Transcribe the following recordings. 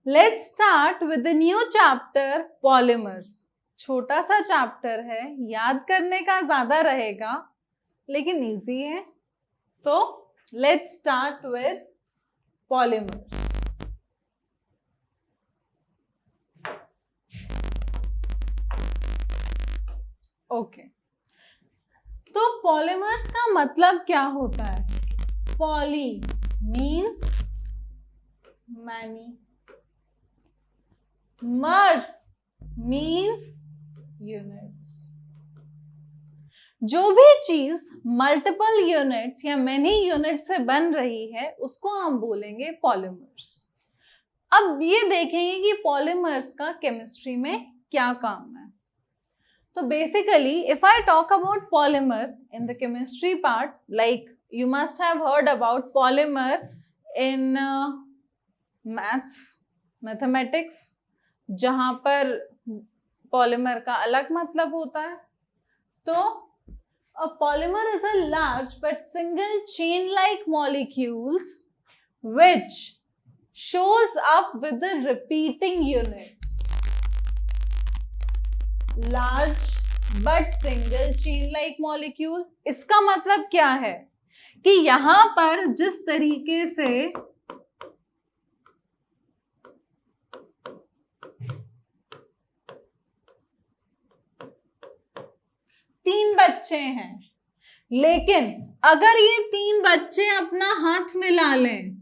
Let's start with the new chapter polymers. छोटा सा chapter है, याद करने का ज्यादा रहेगा लेकिन इजी है. तो let's start with polymers. Okay. तो polymers का मतलब क्या होता है? Poly means many. Mers means units. जो भी चीज मल्टीपल यूनिट्स या मेनी यूनिट्स से बन रही है उसको हम बोलेंगे पॉलीमर्स. अब ये देखेंगे कि पॉलीमर्स का केमिस्ट्री में क्या काम है. तो basically if I talk about polymer in the chemistry part, like you must have heard about polymer in maths, mathematics, जहां पर पॉलीमर का अलग मतलब होता है. तो a polymer is a large but single chain like molecules which shows up with the repeating units. Large but single chain like molecule, इसका मतलब क्या है कि यहां पर जिस तरीके से तीन बच्चे हैं, लेकिन अगर ये तीन बच्चे अपना हाथ मिला लें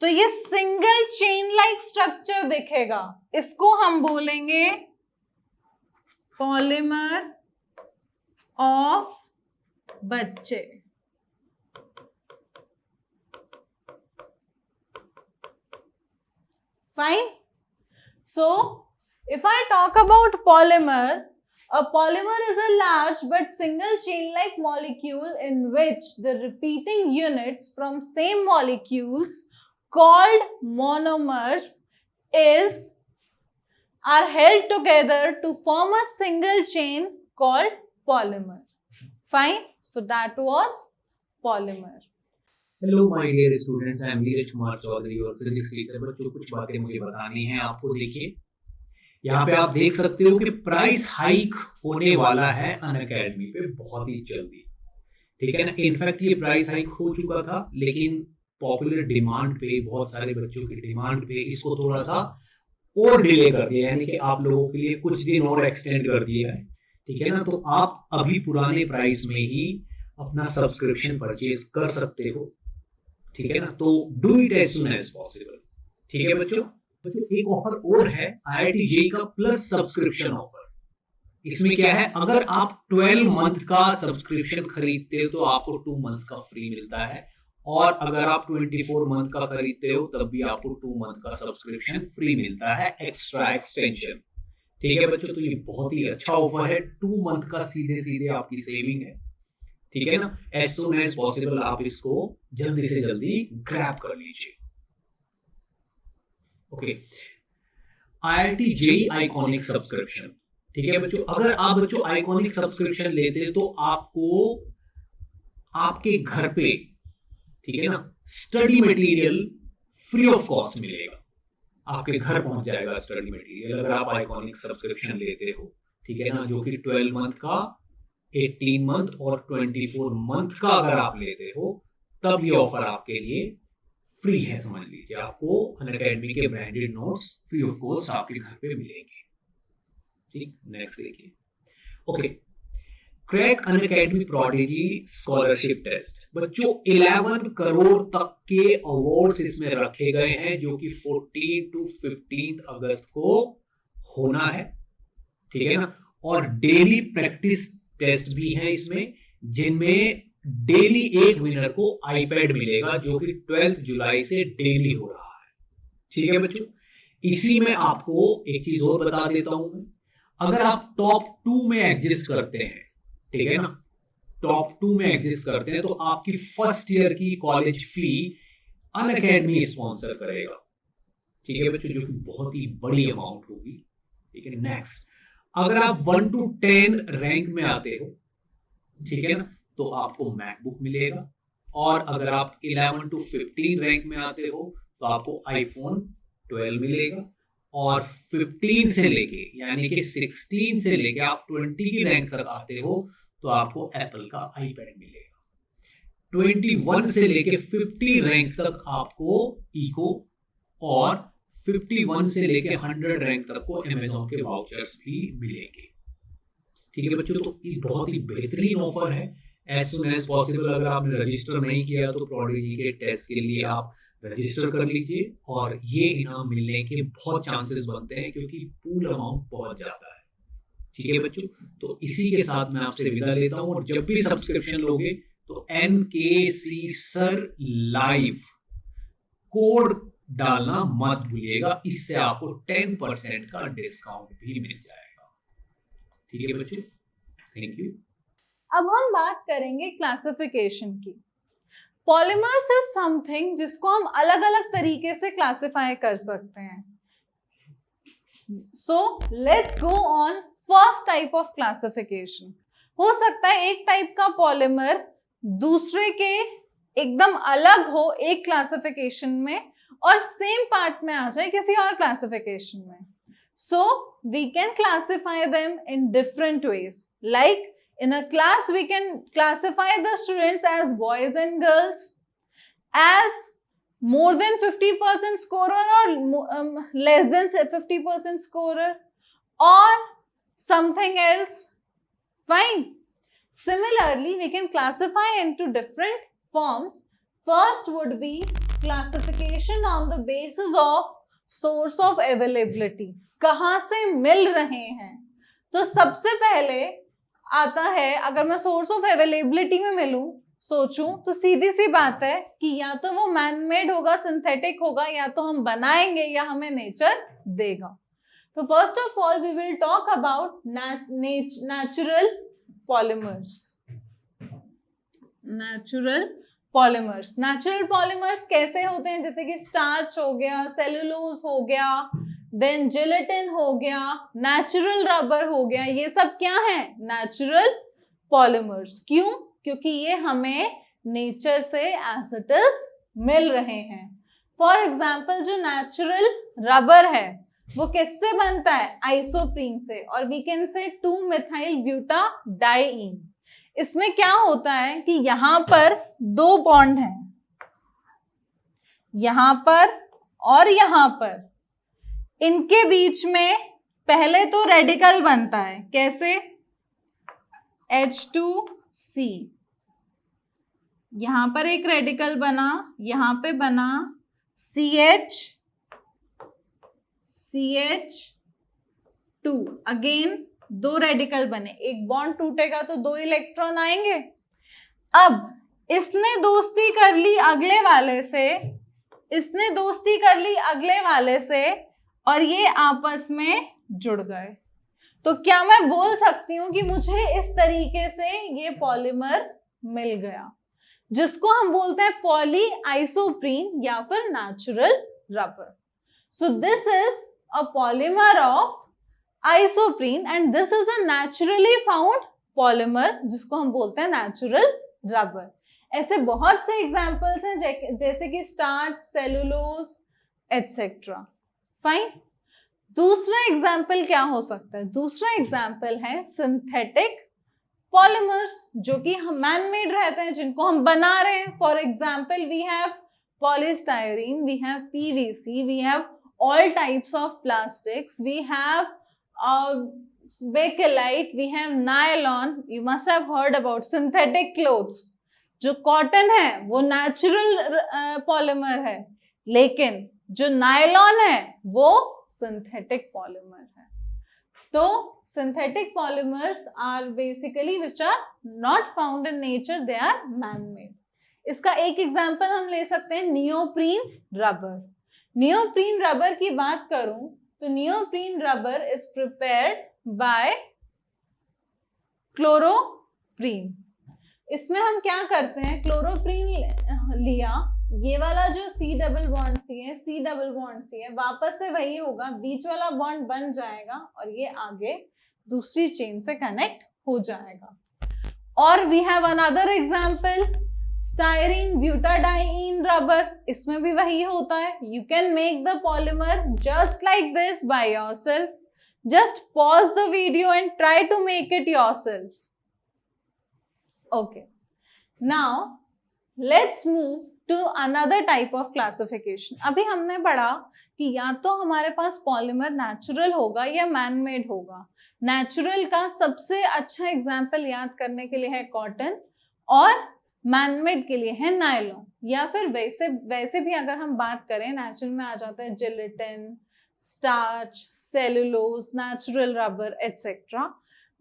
तो ये सिंगल चेन लाइक स्ट्रक्चर दिखेगा. इसको हम बोलेंगे पॉलीमर ऑफ बच्चे. Fine. So if I talk about polymer, a polymer is a large but single chain-like molecule in which the repeating units from same molecules called monomers are held together to form a single chain called polymer. Fine. So that was polymer. Hello my dear students, I am Neeraj Kumar Chaudhary और physics teacher. बच्चों, कुछ बातें मुझे बतानी है आपको. देखिए, यहाँ पे आप देख सकते हो कि प्राइस हाइक होने वाला है अनअकैडमी पे बहुत ही जल्दी. ठीक है ना. इनफैक्ट ये प्राइस हाइक हो चुका था, लेकिन पॉपुलर डिमांड पे, बहुत सारे बच्चों की डिमांड पे इसको थोड़ा सा और डिले कर दिया, यानी कि आप लोगों के लिए कुछ दिन और एक्सटेंड कर दिया है. ठीक है ना. तो आप अभी पुराने प्राइस में ही अपना सब्सक्रिप्शन परचेज कर सकते हो. ठीक है ना. तो do it as soon as possible. ठीक है बच्चों. एक ऑफर और है, IIT JEE का प्लस सब्सक्रिप्शन ऑफर. इसमें क्या है, अगर आप 12 मंथ का सब्सक्रिप्शन खरीदते हो तो आपको 2 मंथ का फ्री मिलता है, और अगर आप 24 मंथ का खरीदते हो तब भी आपको 2 मंथ का सब्सक्रिप्शन फ्री मिलता है, एक्स्ट्रा एक्सटेंशन. ठीक है बच्चों. तो ये बहुत ही अच्छा ऑफर है. 2 मंथ का सीधे सीधे आपकी सेविंग है. ठीक है ना. एज सुन एज पॉसिबल आप इसको जल्दी से जल्दी ग्रैब कर लीजिए. Okay. IIT JEE iconic subscription. ठीक है बच्चों. अगर आप बच्चों आइकॉनिक सब्सक्रिप्शन लेते हैं तो आपको आपके घर पे, ठीक है ना, study material free of cost मिलेगा. आपके घर पहुंच जाएगा स्टडी मटेरियल अगर आप आइकॉनिक सब्सक्रिप्शन लेते हो. ठीक है ना. जो कि 12 मंथ का, 18 मंथ और 24 मंथ का अगर आप लेते हो तब ये ऑफर आपके लिए फ्री है. समझ लीजिए, आपको अनअकैडमी के branded notes free of cost आपके घर पे मिलेंगे. ठीक. नेक्स्ट देखिए. Okay. Crack Unacademy prodigy scholarship test. बच्चों 11 करोड़ तक के अवार्ड्स इसमें रखे गए हैं, जो कि 14 to 15 अगस्त को होना है. ठीक है ना. और डेली प्रैक्टिस टेस्ट भी है इसमें, जिनमें डेली एक विनर को आईपैड मिलेगा, जो कि 12 जुलाई से डेली हो रहा है. ठीक है बच्चों. इसी में आपको एक चीज और बता देता हूं मैं. अगर आप टॉप 2 में एग्जिस्ट करते हैं, ठीक है ना, टॉप 2 में एग्जिस्ट करते हैं तो आपकी फर्स्ट ईयर की कॉलेज फी अनअकैडमी स्पॉन्सर करेगा. ठीक है बच्चों. जो कि बहुत ही बड़ी अमाउंट होगी. ठीक है. नेक्स्ट, अगर आप 1 to 10 रैंक में आते हो, ठीक है ना, तो आपको मैकबुक मिलेगा. और अगर आप 11 to 15 रैंक में आते हो तो आपको आईफोन 12 मिलेगा, और 15 से लेके यानी कि 16 से लेके आप 20 की रैंक तक आते हो तो आपको एप्पल का आईपैड मिलेगा। 21 से लेके 50 रैंक तक आपको इको, और 51 से लेके 100 रैंक तक को अमेज़न के वाउचर्स भी मिलेंगे। ठीक है बच्चों, तो ये बहुत ही बेहतरीन ऑफर है। एज सुन एज पॉसिबल अगर आपने रजिस्टर नहीं किया तो प्रोडिजी के टेस्ट के लिए आप रजिस्टर कर लीजिए, और ये इनाम मिलने के बहुत चांसेस बनते हैं क्योंकि पूल अमाउंट बहुत ज्यादा है। ठीक है बच्चों, तो इसी के साथ मैं आपसे विदा लेता हूं, और जब भी सब्सक्रिप्शन लोगे तो NKC सर लाइव कोड डालना मत भूलिएगा, इससे आपको 10% का डिस्काउंट भी मिल जाएगा। ठीक है बच्चों, थैंक यू। अब हम बात करेंगे क्लासिफिकेशन की। पॉलीमर्स इज समथिंग जिसको हम अलग अलग तरीके से क्लासिफाई कर सकते हैं। So let's go on first type of classification. हो सकता है एक टाइप का पॉलीमर दूसरे के एकदम अलग हो एक क्लासिफिकेशन में, और सेम पार्ट में आ जाए किसी और क्लासिफिकेशन में। So we can classify them in different ways. Like in a class, we can classify the students as boys and girls, as more than 50% scorer or less than 50% scorer, or something else. Fine. Similarly, we can classify into different forms. First would be classification on the basis of source of availability. कहाँ से मिल रहे हैं? तो सबसे पहले आता है, अगर मैं सोर्स ऑफ अवेलेबिलिटी में मिलूं सोचूं तो सीधी सी बात है कि या तो वो मैन मेड होगा, सिंथेटिक होगा, या तो हम बनाएंगे या हमें नेचर देगा। तो first of all we will talk about natural polymers. Natural polymers कैसे होते हैं? जैसे कि स्टार्च हो गया, सेलुलोज हो गया, देन जिलेटिन हो गया, नेचुरल रबर हो गया, ये सब क्या है? Natural polymers. क्यों? क्योंकि ये हमें नेचर से एज इट इज मिल रहे हैं। फॉर एग्जाम्पल जो नेचुरल रबर है वो किससे बनता है? आइसोप्रीन से, और वी कैन से 2-methyl ब्यूटाडाइईन। इसमें क्या होता है कि यहां पर 2 बॉन्ड हैं, यहां पर और यहां पर। इनके बीच में पहले तो रेडिकल बनता है, कैसे? H2C। यहां पर एक रेडिकल बना, यहां पे बना CH2। अगेन 2 रेडिकल बने, एक बॉन्ड टूटेगा तो 2 इलेक्ट्रॉन आएंगे। अब इसने दोस्ती कर ली अगले वाले से, इसने दोस्ती कर ली अगले वाले से, और ये आपस में जुड़ गए। तो क्या मैं बोल सकती हूं कि मुझे इस तरीके से ये पॉलीमर मिल गया, जिसको हम बोलते हैं पॉली आइसोप्रीन या फिर natural rubber. So this is a polymer of isoprene and this is a naturally found polymer जिसको हम बोलते हैं नेचुरल रबर। ऐसे बहुत से एग्जाम्पल्स हैं जैसे कि स्टार्च, सेलुलोज एटसेट्रा। फाइन। दूसरा एग्जाम्पल क्या हो सकता है? दूसरा एग्जाम्पल है सिंथेटिक पॉलीमर्स, जो कि हम मैन मेड रहते हैं, जिनको हम बना रहे हैं। For example we have polystyrene, we have PVC, we have all types of plastics, we have bakelite, we have nylon. You must have heard about synthetic clothes. जो कॉटन है वो नेचुरल पॉलीमर है, लेकिन जो नायलॉन है वो synthetic polymer है। तो synthetic polymers are basically which are not found in nature, they are man made. इसका एक एग्जांपल हम ले सकते हैं नियोप्रीन रबर। नियोप्रीन रबर की बात करूं तो neoprene rubber is prepared bye chloroprene. इसमें हम क्या करते हैं? क्लोरोप्रीन लिया, ये वाला जो C डबल बॉन्ड C है, C डबल बॉन्ड C है, वापस से वही होगा, बीच वाला बॉन्ड बन जाएगा और ये आगे दूसरी चेन से कनेक्ट हो जाएगा। और we have another example styrene butadiene rubber, इसमें भी वही होता है. You can make the polymer just like this by yourself. Just pause the video and try to make it yourself. Okay, now let's move to another type of classification. अभी हमने पढ़ा कि या तो हमारे पास पॉलीमर नेचुरल होगा या man made होगा. नेचुरल का सबसे अच्छा एग्जाम्पल याद करने के लिए है कॉटन, और मैनमेड के लिए है नायलॉन. या फिर वैसे भी अगर हम बात करें, नेचुरल में आ जाता है gelatin, starch, cellulose, natural rubber etcetera.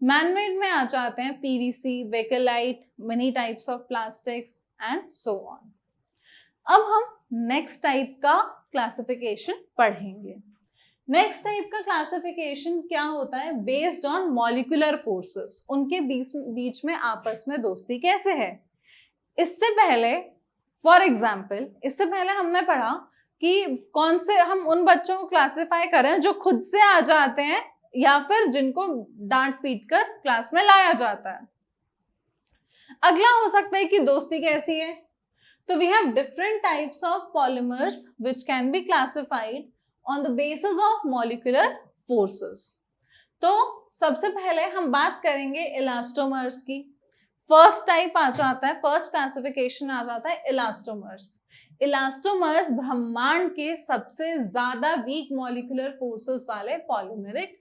Manmade में आ जाते हैं PVC, bakelite, many types of plastics and so on. अब हम नेक्स्ट टाइप का क्लासिफिकेशन पढ़ेंगे. नेक्स्ट टाइप का क्लासिफिकेशन क्या होता है? Based on molecular forces. उनके बीच में आपस में दोस्ती कैसे है. इससे पहले फॉर एग्जाम्पल, इससे पहले हमने पढ़ा कि कौन से हम उन बच्चों को क्लासिफाई करें जो खुद से आ जाते हैं या फिर जिनको डांट पीट कर क्लास में लाया जाता है. अगला हो सकता है कि दोस्ती कैसी है. तो we have different types of polymers which can be classified on the basis of molecular forces. तो सबसे पहले हम बात करेंगे इलास्टोमर्स की. फर्स्ट टाइप आ जाता है, फर्स्ट क्लासिफिकेशन आ जाता है इलास्टोमर्स. इलास्टोमर्स ब्रह्मांड के सबसे ज्यादा वीक मॉलिक्यूलर फोर्सेस वाले पॉलीमेरिक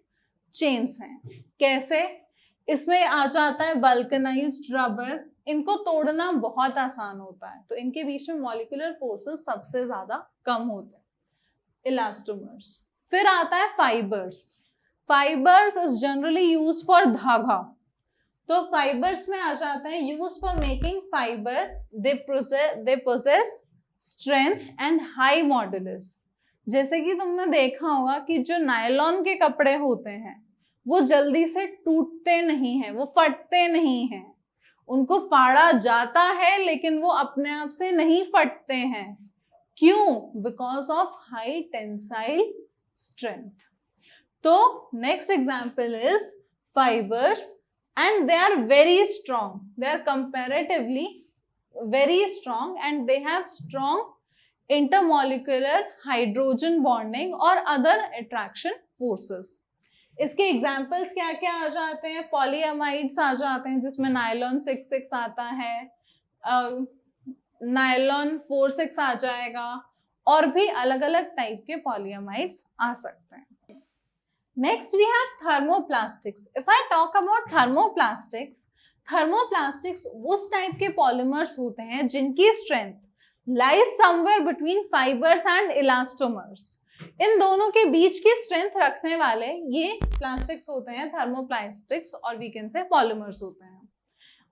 चेन्स हैं. कैसे? इसमें आ जाता है वल्कनाइज्ड रबर. इनको तोड़ना बहुत आसान होता है, तो इनके बीच में मॉलिक्यूलर फोर्सेस सबसे ज्यादा कम होते हैं. इलास्टोमर्स. फिर आता है fibres. Fibres is generally used for धागा. तो फाइबर्स में आ जाता है use for making fibre. They possess strength and high modulus. जैसे कि तुमने देखा होगा कि जो नायलॉन के कपड़े होते हैं वो जल्दी से टूटते नहीं हैं, वो फटते नहीं हैं. उनको फाड़ा जाता है लेकिन वो अपने आप से नहीं फटते हैं. क्यों? Because of high tensile strength. तो next example is fibres, and they are very strong. They are comparatively very strong and they have strong intermolecular hydrogen bonding or other attraction forces. इसके एग्जाम्पल्स क्या क्या आ जाते हैं? पॉलीअमाइड्स आ जाते हैं जिसमें nylon 6,6 आता है, नायलॉन 4,6 आ जाएगा, और भी अलग अलग टाइप के पॉलीअमाइड्स आ सकते हैं. Next we have thermoplastics. If I talk about thermoplastics, thermoplastics उस टाइप के पॉलीमर्स होते हैं जिनकी strength lies somewhere between fibers and elastomers. इन दोनों के बीच की स्ट्रेंथ रखने वाले ये प्लास्टिक्स होते हैं, थर्मोप्लास्टिक्स, और वी कैन से पॉलीमर्स होते हैं.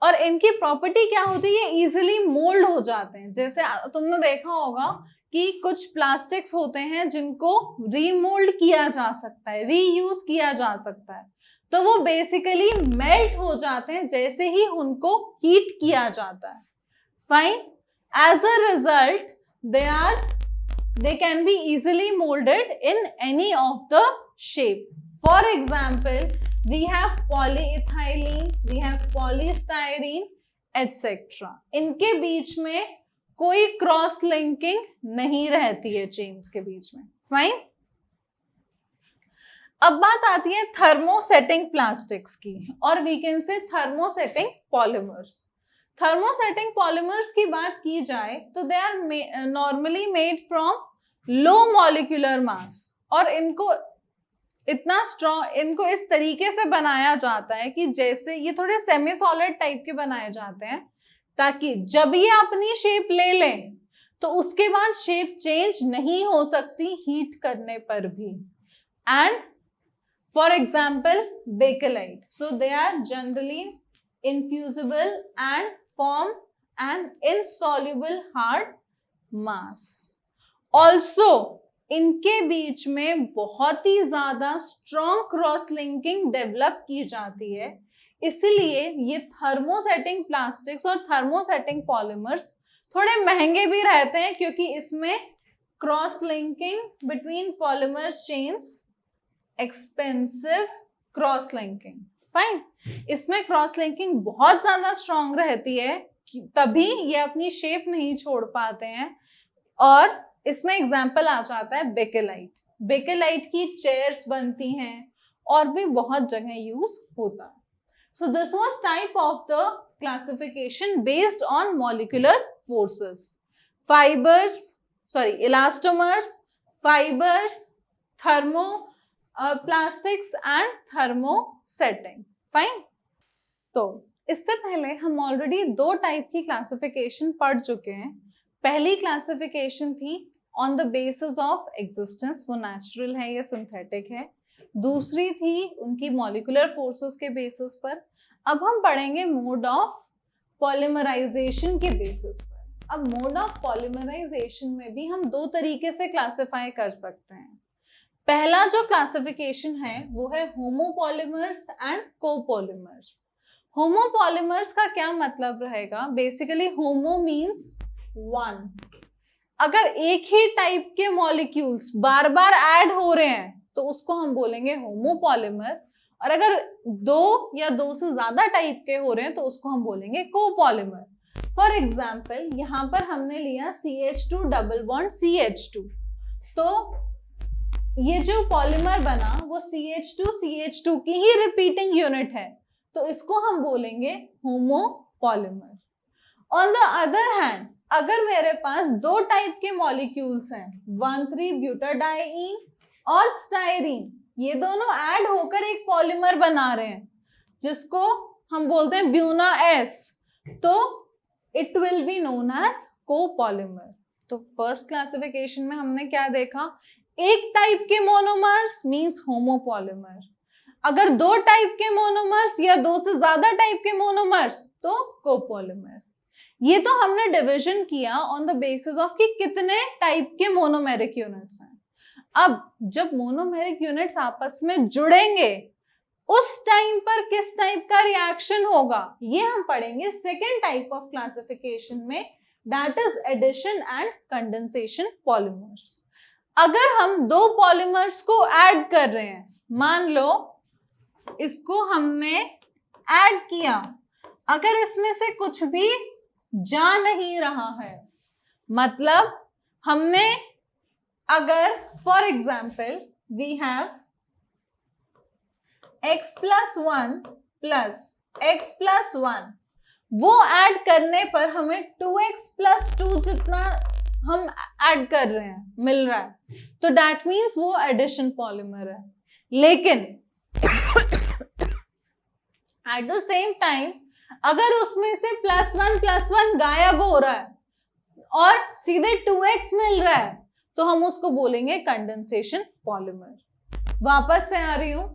और इनकी प्रॉपर्टी क्या होती है? ये इजिली मोल्ड हो जाते हैं. जैसे तुमने देखा होगा कि कुछ प्लास्टिक्स होते हैं जिनको रीमोल्ड किया जा सकता है, रीयूज किया जा सकता है. तो वो बेसिकली मेल्ट हो जाते हैं जैसे ही उनको हीट किया जाता है. Fine. As a result they can be easily molded in any of the shape. For example, we have polyethylene, we have polystyrene, etc. इनके बीच में कोई क्रॉस लिंकिंग नहीं रहती है चेन्स के बीच में. फाइन. अब बात आती है थर्मोसेटिंग प्लास्टिक्स की, और we can say thermosetting polymers. Thermosetting polymers की बात की जाए तो they are normally made from low molecular mass, और इनको इतना स्ट्रॉन्ग, इनको इस तरीके से बनाया जाता है कि जैसे ये थोड़े सेमी सॉलिड टाइप के बनाए जाते हैं, ताकि जब ये अपनी शेप ले लें तो उसके बाद शेप चेंज नहीं हो सकती हीट करने पर भी. And for example bakelite. So they are generally infusible and form an insoluble hard mass. Also, इनके बीच में बहुत ही ज्यादा स्ट्रॉन्ग क्रॉस लिंकिंग डेवलप की जाती है. इसलिए ये थर्मोसेटिंग प्लास्टिक्स और थर्मोसेटिंग पॉलीमर्स थोड़े महंगे भी रहते हैं, क्योंकि इसमें cross linking between polymer chains, expensive cross linking. Fine. इसमें क्रॉस लिंकिंग बहुत ज्यादा स्ट्रॉन्ग रहती है तभी ये अपनी शेप नहीं छोड़ पाते हैं। और इसमें एग्जाम्पल आ जाता है बेकेलाइट। बेकेलाइट की चेयर्स बनती हैं और भी बहुत जगह यूज होता है। So this was type of the classification based on molecular forces, elastomers, fibres, thermo plastics and thermosetting. Fine. तो इससे पहले हम ऑलरेडी 2 टाइप की क्लासिफिकेशन पढ़ चुके हैं। पहली क्लासिफिकेशन थी on the basis of existence, वो नेचुरल है या सिंथेटिक है। दूसरी थी उनकी मॉलिक्यूलर फोर्सेस के बेसिस पर। अब हम पढ़ेंगे मोड ऑफ पॉलीमराइजेशन के बेसिस पर। अब मोड ऑफ पॉलीमराइजेशन में भी हम 2 तरीके से क्लासिफाई कर सकते हैं। पहला जो क्लासिफिकेशन है वो है होमोपॉलीमर्स एंड कोपॉलीमर्स। होमोपॉलीमर्स का क्या मतलब रहेगा? बेसिकली होमो मींस 1। अगर एक ही टाइप के मॉलिक्यूल्स बार बार ऐड हो रहे हैं तो उसको हम बोलेंगे होमोपॉलीमर, और अगर 2 या 2 से ज्यादा टाइप के हो रहे हैं तो उसको हम बोलेंगे कोपॉलीमर। फॉर एग्जाम्पल यहाँ पर हमने लिया CH2 डबल बॉन्ड CH2, तो ये जो पॉलीमर बना वो CH2 की ही रिपीटिंग यूनिट है, तो इसको हम बोलेंगे homopolymer. On the other hand, अगर मेरे पास 2 टाइप के मॉलिक्यूल्स हैं, 1,3-ब्यूटाडाइईन और स्टाइरीन, ये दोनों ऐड होकर एक पॉलीमर बना रहे हैं जिसको हम बोलते हैं ब्यूना S, तो it will be known as copolymer. तो फर्स्ट क्लासिफिकेशन में हमने क्या देखा? एक टाइप के मोनोमर्स मींस होमोपॉलीमर, अगर 2 टाइप के मोनोमर्स या 2 से ज्यादा टाइप के मोनोमर्स तो कोपॉलीमर। ये तो हमने डिवीजन किया ऑन द बेसिस ऑफ कि कितने टाइप के मोनोमेरिक यूनिट्स हैं। अब जब मोनोमेरिक यूनिट्स आपस में जुड़ेंगे उस टाइम पर किस टाइप का रिएक्शन होगा, ये हम पढ़ेंगे सेकेंड टाइप ऑफ क्लासिफिकेशन में, that is addition and condensation polymers. अगर हम 2 पॉलीमर्स को ऐड कर रहे हैं, मान लो इसको हमने ऐड किया, अगर इसमें से कुछ भी जा नहीं रहा है, मतलब हमने अगर for example we have x+1 plus x+1, वो ऐड करने पर हमें 2x+2 जितना हम ऐड कर रहे हैं मिल रहा है, तो दैट मीन्स वो एडिशन पॉलीमर है। लेकिन एट द सेम टाइम अगर उसमें से +1 गायब हो रहा है और सीधे 2x मिल रहा है तो हम उसको बोलेंगे कंडेंसेशन पॉलीमर। वापस से आ रही हूं,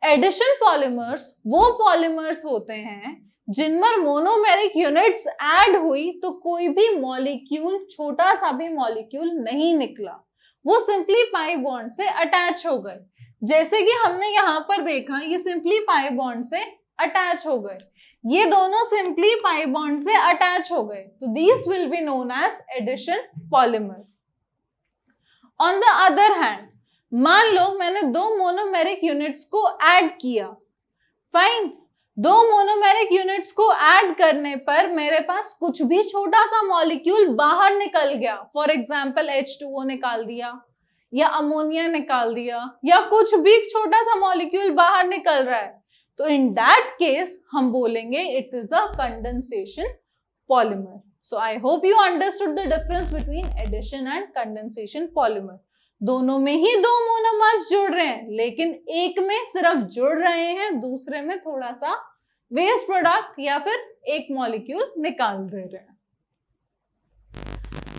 एडिशन पॉलीमर्स वो पॉलीमर्स होते हैं जिनमें मोनोमेरिक यूनिट्स ऐड हुई तो कोई भी मॉलिक्यूल, छोटा सा भी मॉलिक्यूल नहीं निकला, वो सिंपली पाई बॉन्ड से अटैच हो गए। जैसे कि हमने यहाँ पर देखा, ये सिंपली पाई बॉन्ड से अटैच हो गए, ये दोनों सिंपली पाई बॉन्ड से अटैच हो गए, तो these will be known as addition polymer. On the other hand, मान लो मैंने 2 मोनोमेरिक यूनिट्स को ऐड किया, फाइन, 2 मोनोमेरिक यूनिट्स को ऐड करने पर मेरे पास कुछ भी छोटा सा मॉलिक्यूल बाहर निकल गया, फॉर एग्जाम्पल H2O निकाल दिया या अमोनिया निकाल दिया या कुछ भी छोटा सा मॉलिक्यूल बाहर निकल रहा है, तो इन दैट केस हम बोलेंगे it is a condensation polymer. So I hope you understood the difference between addition and condensation polymer. दोनों में ही 2 मोनोमर्स जुड़ रहे हैं, लेकिन एक में सिर्फ जुड़ रहे हैं, दूसरे में थोड़ा सा वेस्ट प्रोडक्ट या फिर एक मॉलिक्यूल निकाल दे रहे हैं।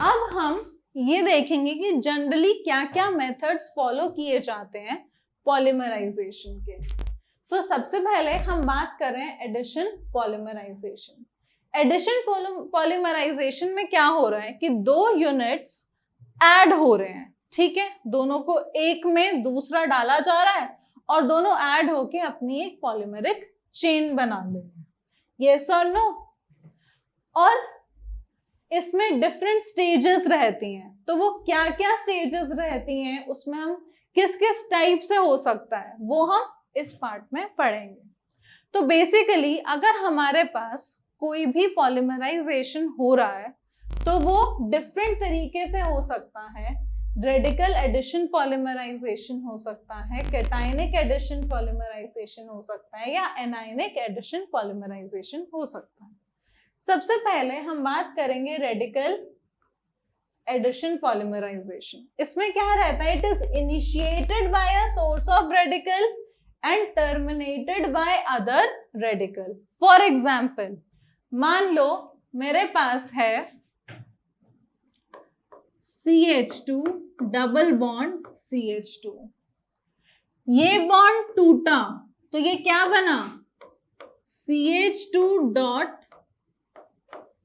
अब हम ये देखेंगे कि जनरली क्या क्या मेथड्स फॉलो किए जाते हैं पॉलीमराइजेशन के। तो सबसे पहले हम बात करें एडिशन पॉलीमराइजेशन। एडिशन पॉलीमराइजेशन में क्या हो रहा है कि 2 यूनिट्स ऐड हो रहे हैं, ठीक है, दोनों को एक में दूसरा डाला जा रहा है और दोनों ऐड होके अपनी एक पॉलीमेरिक चेन बना ले रहे हैं, यस और नो। और इसमें डिफरेंट स्टेजेस रहती हैं, तो वो क्या क्या स्टेजेस रहती हैं, उसमें हम किस किस टाइप से हो सकता है वो हम इस पार्ट में पढ़ेंगे। तो बेसिकली अगर हमारे पास कोई भी पॉलीमराइजेशन हो रहा है तो वो डिफरेंट तरीके से हो सकता है। रेडिकल एडिशन पॉलीमराइजेशन हो सकता है, कैटायनिक एडिशन पॉलीमराइजेशन हो सकता है, या एनायनिक एडिशन पॉलीमराइजेशन हो सकता है। सबसे पहले हम बात करेंगे रेडिकल एडिशन पॉलीमराइजेशन। इसमें क्या रहता है? It is initiated by a source of radical and terminated by other radical. For example, मान लो मेरे पास है CH2 डबल बॉन्ड CH2, ये बॉन्ड टूटा तो ये क्या बना? CH2 dot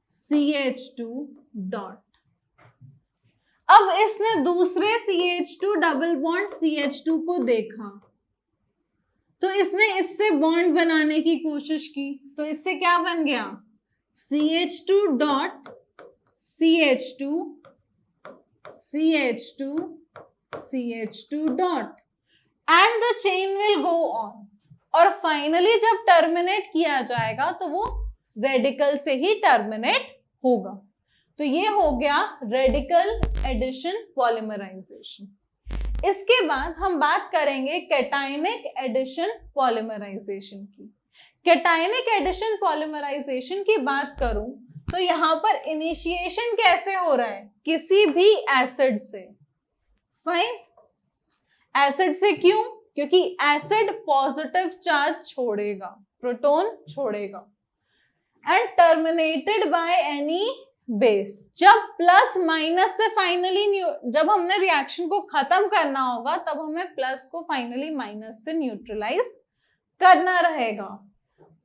CH2 dot. अब इसने दूसरे CH2 डबल बॉन्ड CH2 को देखा तो इसने इससे बॉन्ड बनाने की कोशिश की, तो इससे क्या बन गया? CH2 dot CH2 CH2 CH2 dot, and the chain will go on. और फाइनली जब टर्मिनेट किया जाएगा तो वो रेडिकल से ही टर्मिनेट होगा। तो ये हो गया रेडिकल एडिशन पॉलीमराइजेशन। इसके बाद हम बात करेंगे कैटायनिक एडिशन पॉलीमराइजेशन की। कैटायनिक एडिशन पॉलीमराइजेशन की बात करूं तो यहां पर इनिशिएशन कैसे हो रहा है? किसी भी एसिड से। फाइन, एसिड से क्यों? क्योंकि एसिड पॉजिटिव चार्ज छोड़ेगा, प्रोटॉन छोड़ेगा। And terminated by any base. जब प्लस माइनस से फाइनली जब हमने रिएक्शन को खत्म करना होगा तब हमें प्लस को फाइनली माइनस से न्यूट्रलाइज करना रहेगा।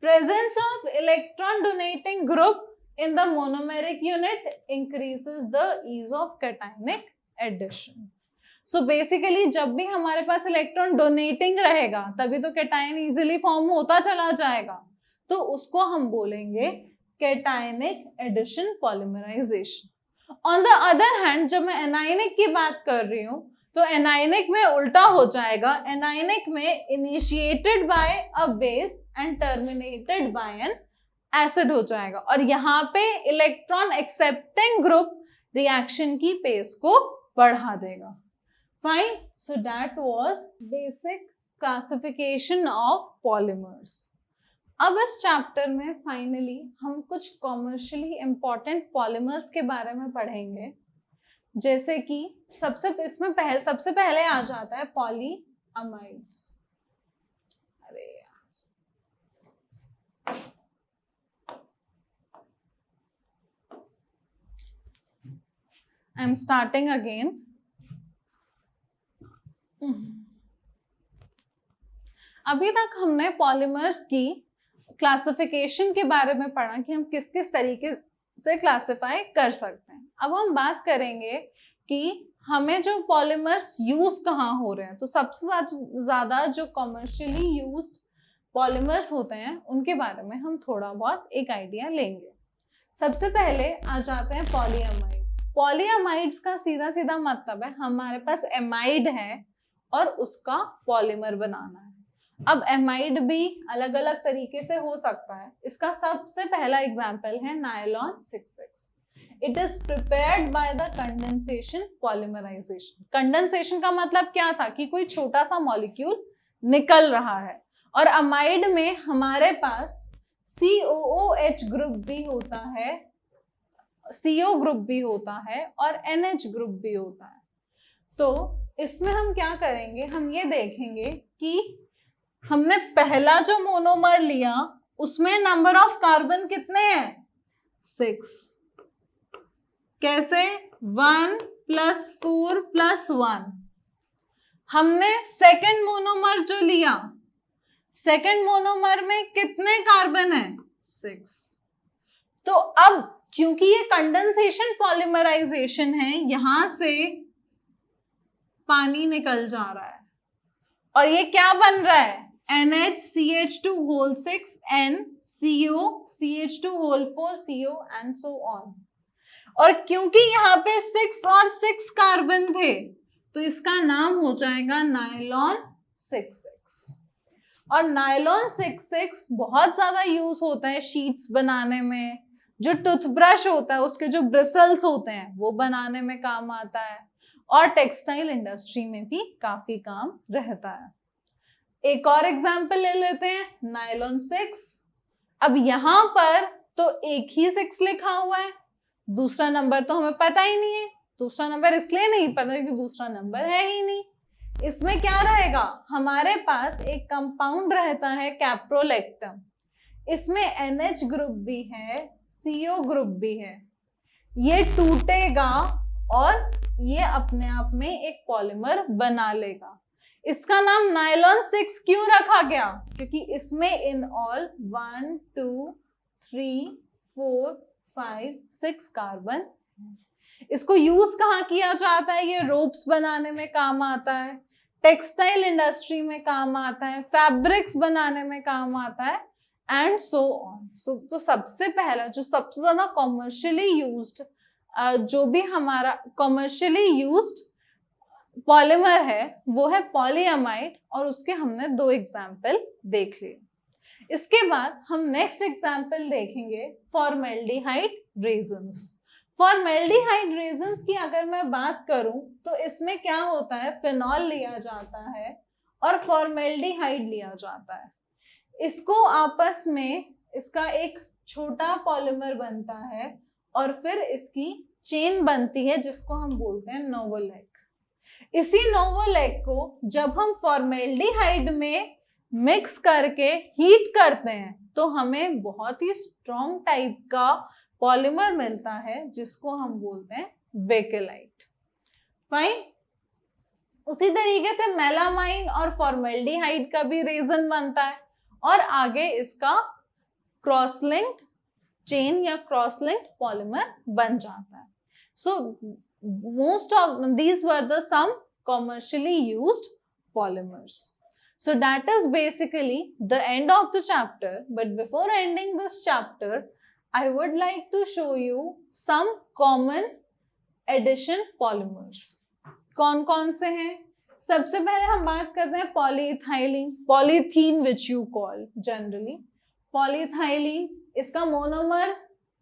Presence of electron donating group in the monomeric unit increases the ease of cationic addition. So basically जब भी हमारे पास इलेक्ट्रॉन डोनेटिंग रहेगा तभी तो कैटायन इजीली फॉर्म होता चला जाएगा, तो उसको हम बोलेंगे cationic addition polymerization. On the other hand जब मैं एनायनिक की बात कर रही हूं तो एनायनिक में उल्टा हो जाएगा। एनायनिक में initiated by a base and terminated bye N acid हो जाएगा, और यहाँ पे इलेक्ट्रॉन एक्सेप्टिंग ग्रुप रिएक्शन की पेस को बढ़ा देगा। Fine, so that was basic classification of polymers. अब इस चैप्टर में फाइनली हम कुछ कॉमर्शियली इंपॉर्टेंट पॉलीमर्स के बारे में पढ़ेंगे, जैसे कि सबसे पहले आ जाता है पॉलीअमाइड्स। I'm starting again. अभी तक हमने पॉलीमर्स की क्लासिफिकेशन के बारे में पढ़ा कि हम किस किस तरीके से क्लासिफाई कर सकते हैं। अब हम बात करेंगे कि हमें जो पॉलीमर्स यूज कहाँ हो रहे हैं। तो सबसे ज्यादा जो कमर्शियली यूज्ड पॉलीमर्स होते हैं उनके बारे में हम थोड़ा बहुत एक आइडिया लेंगे। सबसे पहले आ जाते हैं पॉलीअमाइड्स। पॉलीअमाइड्स का सीधा सीधा मतलब है हमारे पास एमाइड है और उसका पॉलीमर बनाना है। अब एमाइड भी अलग अलग तरीके से हो सकता है। इसका सबसे पहला एग्जाम्पल है nylon 6,6। It is prepared by the condensation polymerization. Condensation का मतलब क्या था कि कोई छोटा सा मॉलिक्यूल निकल रहा है, और अमाइड में हमारे पास COOH ग्रुप भी होता है, CO ग्रुप भी होता है और NH ग्रुप भी होता है। तो इसमें हम क्या करेंगे, हम ये देखेंगे कि हमने पहला जो मोनोमर लिया उसमें नंबर ऑफ कार्बन कितने हैं? 6। कैसे? 1 + 4 + 1। हमने सेकंड मोनोमर जो लिया, सेकंड मोनोमर में कितने कार्बन है? 6। तो अब क्योंकि ये कंडेंसेशन पॉलीमराइजेशन है, यहां से पानी निकल जा रहा है और ये क्या बन रहा है? NHCH2(6), NCO, CH2(4), and so on। और क्योंकि यहाँ पे 6 और 6 कार्बन थे तो इसका नाम हो जाएगा नायलॉन 6,6। और नायलॉन 66 बहुत ज्यादा यूज होता है शीट्स बनाने में, जो टूथब्रश होता है उसके जो ब्रिसल्स होते हैं वो बनाने में काम आता है, और टेक्सटाइल इंडस्ट्री में भी काफी काम रहता है। एक और एग्जांपल ले लेते हैं, नायलॉन 6। अब यहाँ पर तो एक ही 6 लिखा हुआ है, दूसरा नंबर तो हमें पता ही नहीं है। दूसरा नंबर इसलिए नहीं पता क्योंकि दूसरा नंबर है ही नहीं। इसमें क्या रहेगा, हमारे पास एक कंपाउंड रहता है कैप्रोलेक्टम, इसमें NH ग्रुप भी है, CO ग्रुप भी है। ये टूटेगा और ये अपने आप में एक पॉलीमर बना लेगा। इसका नाम नायलॉन 6 क्यों रखा गया, क्योंकि इसमें इन ऑल 1 2 3 4 5 6 कार्बन। इसको यूज कहाँ किया जाता है, ये रोप्स बनाने में काम आता है, टेक्सटाइल इंडस्ट्री में काम आता है, फैब्रिक्स बनाने में काम आता है, एंड सो ऑन। तो सबसे पहला जो सबसे ज्यादा कॉमर्शियली यूज्ड, जो भी हमारा कॉमर्शियली यूज्ड पॉलीमर है वो है पॉलीअमाइड, और उसके हमने 2 एग्जाम्पल देख लिए। इसके बाद हम नेक्स्ट एग्जाम्पल देखेंगे फॉर्मेल्डिहाइड रेजिन्स। फॉर्मेल्डिहाइड रेजिन्स की अगर मैं बात करूं तो इसमें क्या होता है, फिनॉल लिया जाता है और फॉर्मेल्डिहाइड लिया जाता है। इसको आपस में इसका एक छोटा पॉलीमर बनता है और फिर इसकी चेन बनती है जिसको हम बोलते हैं नोवोलेक। इसी नोवोलेक को जब हम फॉर्मेल्डिहाइड में मिक्स करके हीट करते हैं तो हमें बहुत ही स्ट्रॉन्ग टाइप का पॉलीमर मिलता है जिसको हम बोलते हैं बेकेलाइट। फाइन। उसी तरीके से मेलामाइन और फॉर्मेल्डिहाइड का भी रेजन बनता है और आगे इसका क्रॉस लिंक्ड चेन या क्रॉस लिंक्ड पॉलीमर बन जाता है। सो most of these were the some commercially used polymers. So that is basically the end of the chapter, but before ending this chapter I would like to show you some common addition polymers. कौन कौन से हैं? सबसे पहले हम बात करते हैं polyethylene, polythene which you call generally polyethylene. इसका monomer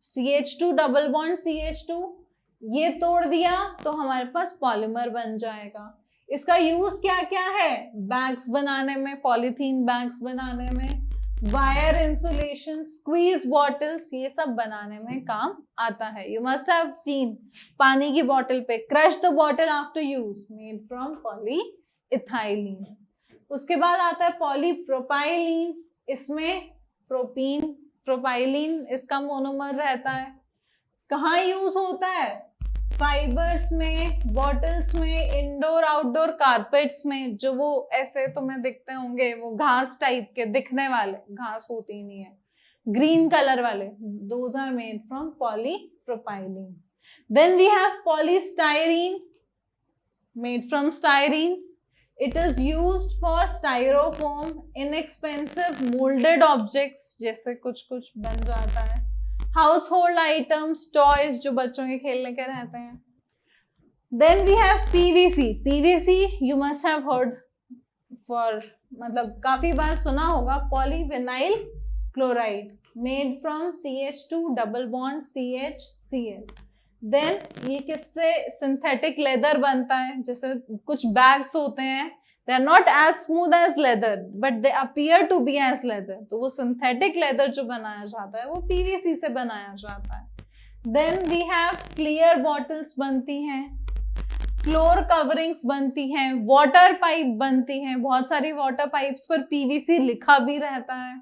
CH2 double bond CH2, ये तोड़ दिया तो हमारे पास पॉलीमर बन जाएगा। इसका यूज क्या क्या है, बैग्स बनाने में, पॉलीथीन बैग्स बनाने में, वायर इंसुलेशन, स्क्वीज बॉटल्स, ये सब बनाने में काम आता है। यू मस्ट हैव सीन पानी की बॉटल पे crush the bottle after use, made from polyethylene. उसके बाद आता है पॉलीप्रोपाइलीन, इसमें प्रोपीन प्रोपाइलीन इसका मोनोमर रहता है। कहाँ यूज होता है, फाइबर्स में, बॉटल्स में, इंडोर आउटडोर कारपेट्स में, जो वो ऐसे तुम्हें दिखते होंगे, वो घास टाइप के दिखने वाले, घास होती नहीं है, ग्रीन कलर वाले, those are made from polypropylene. Then we have polystyrene, made from styrene. It is used for styrofoam, inexpensive moulded objects, जैसे कुछ कुछ बन जाता है, हाउस होल्ड आइटम्स, टॉयज जो बच्चों के खेलने के रहते हैं। Then we have PVC। PVC you must have heard for, मतलब काफी बार सुना होगा, polyvinyl chloride, made from CH2 double bond CHCl। Then ये किससे, सिंथेटिक लेदर बनता है, जैसे कुछ बैग्स होते हैं, they are not as smooth as leather but they appear to be as leather, तो वो सिंथेटिक लेदर जो बनाया जाता है वो PVC से बनाया जाता है। Then we have clear bottles बनती हैं, फ्लोर कवरिंग्स बनती हैं, वाटर पाइप बनती हैं, बहुत सारी वाटर पाइप्स पर PVC लिखा भी रहता है।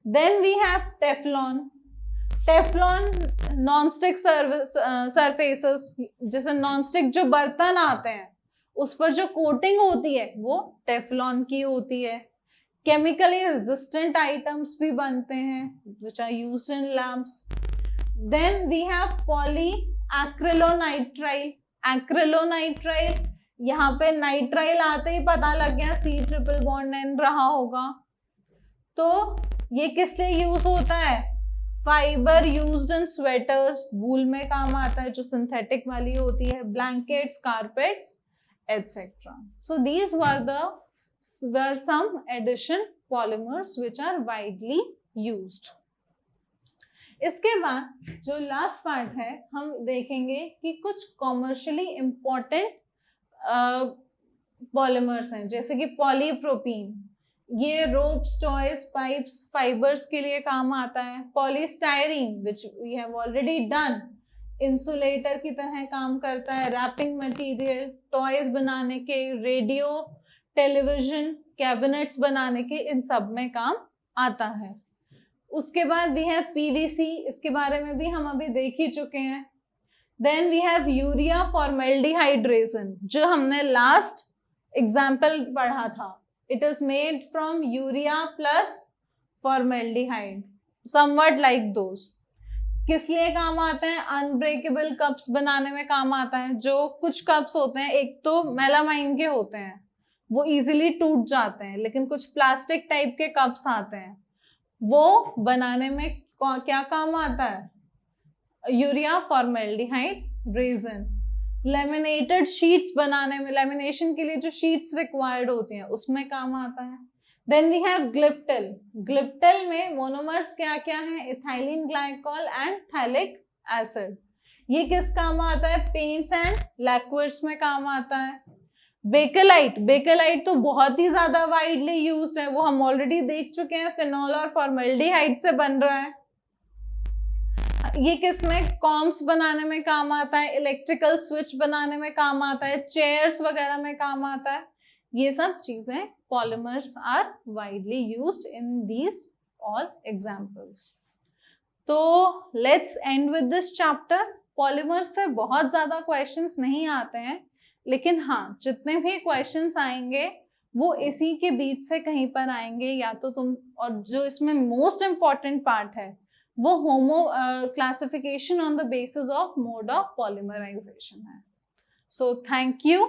Then we have Teflon. Teflon non stick surfaces, जैसे नॉन स्टिक जो बर्तन आते हैं उस पर जो कोटिंग होती है वो टेफ्लॉन की होती है। केमिकली रेजिस्टेंट आइटम्स भी बनते हैं which are used in lamps. Then we have polyacrylonitrile. Acrylonitrile, यहाँ पे नाइट्राइल आते ही पता लग गया C ट्रिपल बॉन्ड N रहा होगा। तो ये किस लिए यूज होता है, फाइबर यूज्ड इन स्वेटर्स, वूल में काम आता है जो सिंथेटिक वाली होती है, blankets, carpets, etc. So these were the were some addition polymers which are widely used. इसके बाद जो लास्ट पार्ट है हम देखेंगे कि कुछ कॉमर्शियली इंपॉर्टेंट पॉलीमर्स हैं, जैसे कि पॉलीप्रोपीन, ये रोप्स, टॉयज, पाइप्स, फाइबर्स के लिए काम आता है। Polystyrene which we have already done, insulator की तरह काम करता है। रैपिंग मटेरियल, टॉयज बनाने के, रेडियो, टेलीविजन, कैबिनेट्स बनाने के, इन सब में काम आता है। उसके बाद वी हैव पीवीसी, इसके बारे में भी हम अभी देख ही चुके हैं। Then we have urea formaldehyde resin, जो हमने लास्ट एग्जाम्पल पढ़ा था। It is made from urea plus formaldehyde, somewhat like those. किस लिए काम आता है? अनब्रेकेबल कप्स बनाने में काम आता है। जो कुछ कप्स होते हैं, एक तो मेलामाइन के होते हैं, वो इजीली टूट जाते हैं, लेकिन कुछ प्लास्टिक टाइप के कप्स आते हैं, वो बनाने में क्या काम आता है? Urea formaldehyde resin. Laminated sheets बनाने में, लेमिनेशन के लिए जो शीट्स रिक्वायर्ड होती हैं, उसमें काम आता है। Then we have glyptal. Glyptal में मोनोमर्स क्या क्या है? Ethylene glycol and phthalic acid. ये किस काम आता है? पेंट्स एंड लैक्विड्स में काम आता है। बेकेलाइट, बेकेलाइट तो बहुत ही ज्यादा वाइडली यूज्ड है, वो हम ऑलरेडी देख चुके हैं, फिनॉल और फॉर्मेल्डिहाइड से बन रहा है। ये किसमें? कॉम्स बनाने में काम आता है, इलेक्ट्रिकल स्विच बनाने में काम आता है, चेयर्स वगैरह में काम आता है। ये सब चीजें polymers are widely used in these all examples. तो let's end with this chapter. Polymers से बहुत ज्यादा क्वेश्चंस नहीं आते हैं, लेकिन हाँ, जितने भी क्वेश्चंस आएंगे वो इसी के बीच से कहीं पर आएंगे, या तो तुम, और जो इसमें मोस्ट इंपॉर्टेंट पार्ट है वो homo classification on the basis of mode of polymerisation है। So thank you.